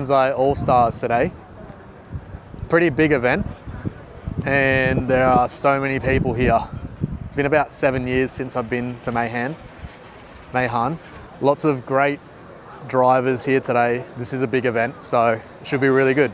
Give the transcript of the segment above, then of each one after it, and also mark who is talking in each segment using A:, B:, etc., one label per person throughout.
A: Kansai All Stars today. Pretty big event, and there are so many people here. It's been about 7 years since I've been to Meihan. Lots of great drivers here today. This is a big event, so it should be really good.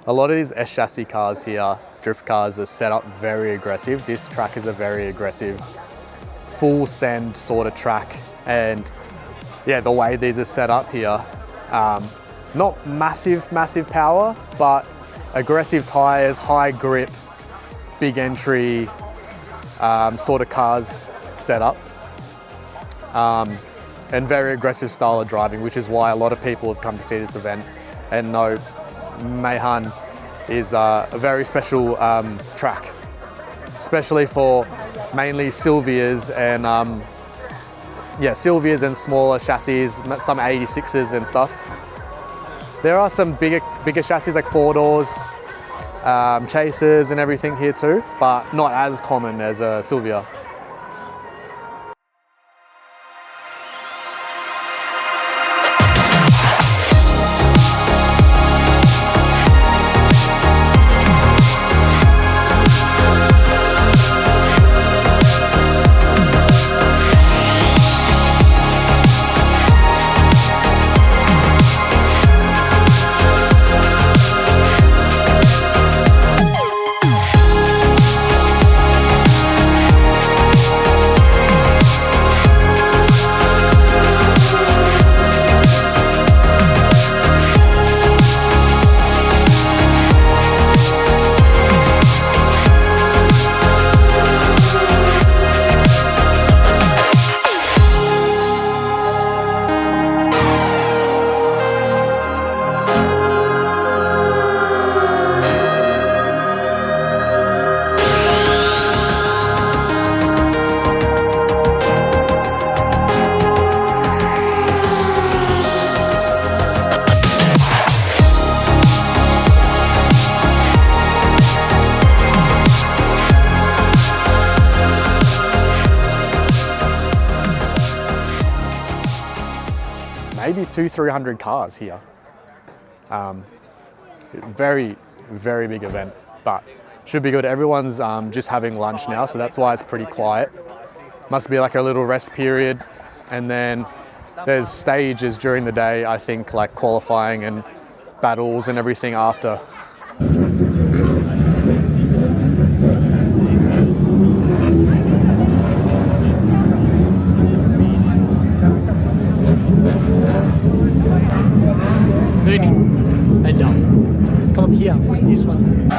A: A lot of these S chassis cars here, drift cars, are set up very aggressive. This track is a very aggressive, full send sort of track. And yeah, the way these are set up here, not massive power, but aggressive tires, high grip, big entry sort of cars set up. And very aggressive style of driving, which is why a lot of people have come to see this event and know Meihan is a very special track, especially for mainly Silvias and Silvias and smaller chassis, some 86s and stuff. There are some bigger chassis like 4-doors, chasers and everything here too, but not as common as a Silvia. Maybe 200-300 cars here. Very big event, but should be good. Everyone's just having lunch now, so that's why it's pretty quiet. Must be like a little rest period, and then there's stages during the day, I think, like qualifying and battles and everything after.
B: turning and down. Come up here, what's this one?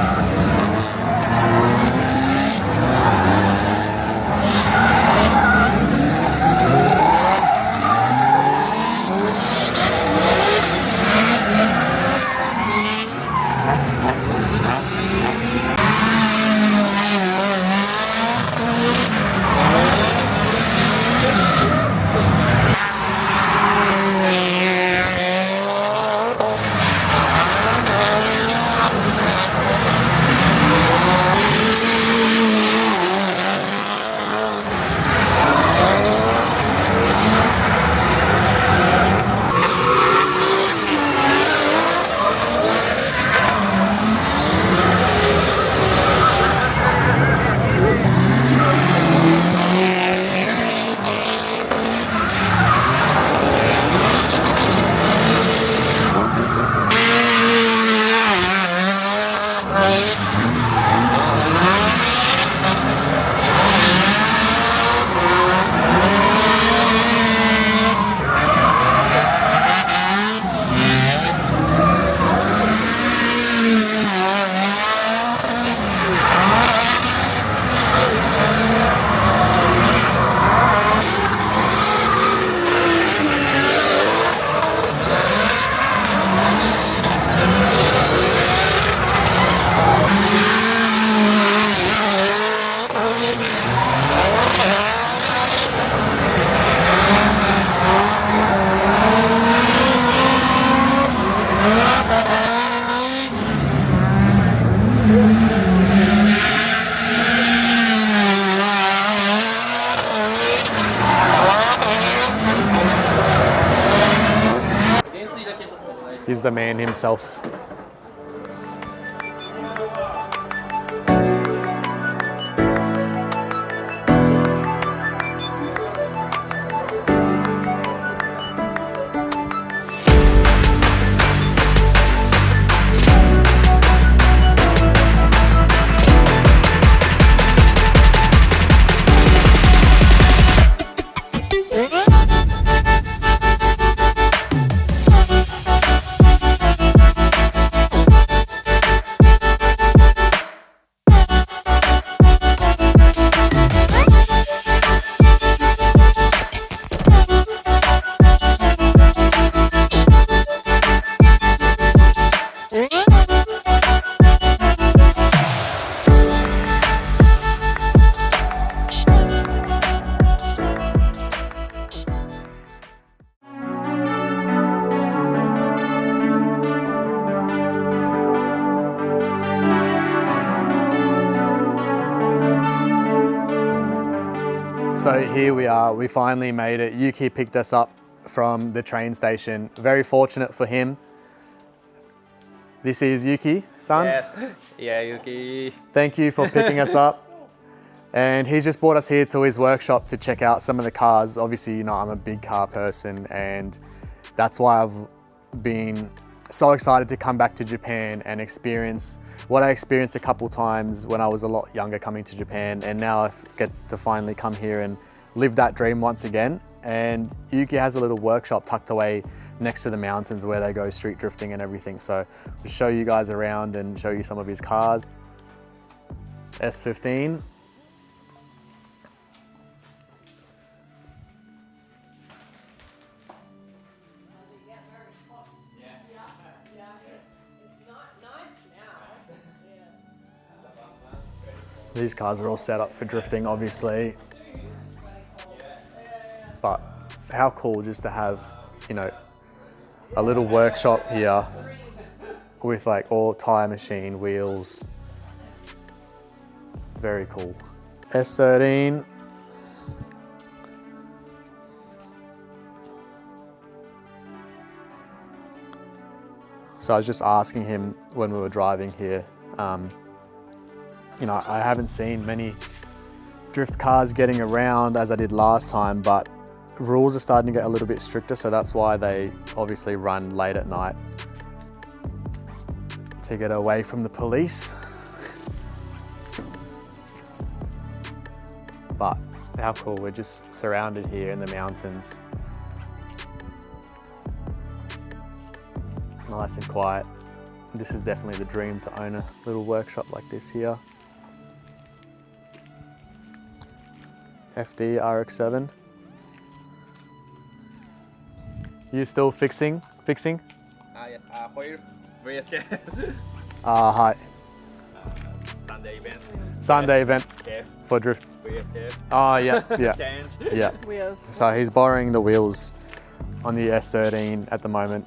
A: He's the man himself. So here we are, we finally made it. Yuki picked us up from the train station. Very fortunate for him. This is Yuki, son.
C: Yes. Yeah, Yuki.
A: Thank you for picking us up. And he's just brought us here to his workshop to check out some of the cars. Obviously, you know, I'm a big car person, and that's why I've been so excited to come back to Japan and experience what I experienced a couple times when I was a lot younger coming to Japan, and now I get to finally come here and live that dream once again. And Yuki has a little workshop tucked away next to the mountains where they go street drifting and everything. So we'll show you guys around and show you some of his cars. S15. These cars are all set up for drifting, obviously. But how cool just to have, you know, a little workshop here with like all tire machine wheels. Very cool. S13. So I was just asking him when we were driving here, you know, I haven't seen many drift cars getting around as I did last time, but rules are starting to get a little bit stricter, so that's why they obviously run late at night to get away from the police. But how cool, we're just surrounded here in the mountains. nice and quiet. This is definitely the dream to own a little workshop like this here. FD RX-7. You still fixing?
C: Yeah. For race game.
A: Hi.
C: Sunday event.
A: Sunday event
C: Cave.
A: for drift.
C: Race game.
A: Oh yeah, yeah,
C: Change.
A: yeah.
D: Wheels.
A: So he's borrowing the wheels on the S13 at the moment,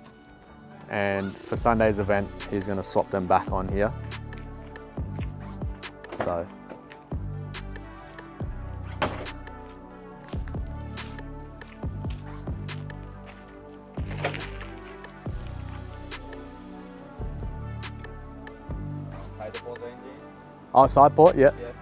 A: and for Sunday's event, he's going to swap them back on here. So.
C: Side port engine.
A: Oh, side port, yeah.
C: Yeah.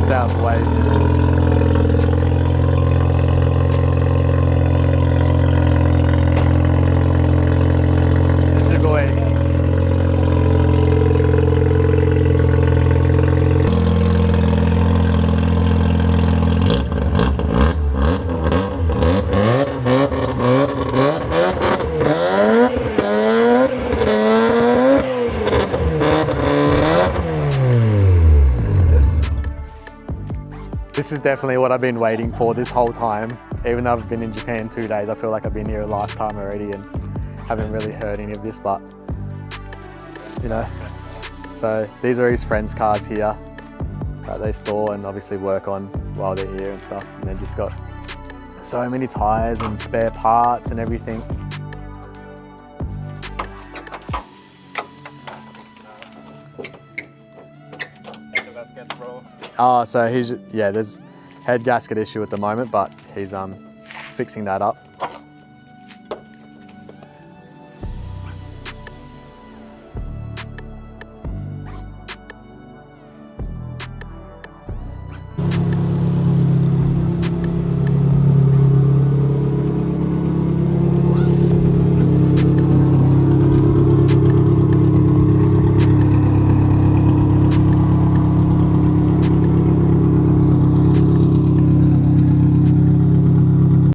A: Sounds way too. Sugoi. This is definitely what I've been waiting for this whole time. Even though I've been in Japan 2 days, I feel like I've been here a lifetime already and haven't really heard any of this, but you know. So these are his friends' cars here that they store and obviously work on while they're here and stuff. And they've just got so many tires and spare parts and everything.
C: Basket, bro.
A: Oh, so he's, yeah, there's head gasket issue at the moment, but he's fixing that up.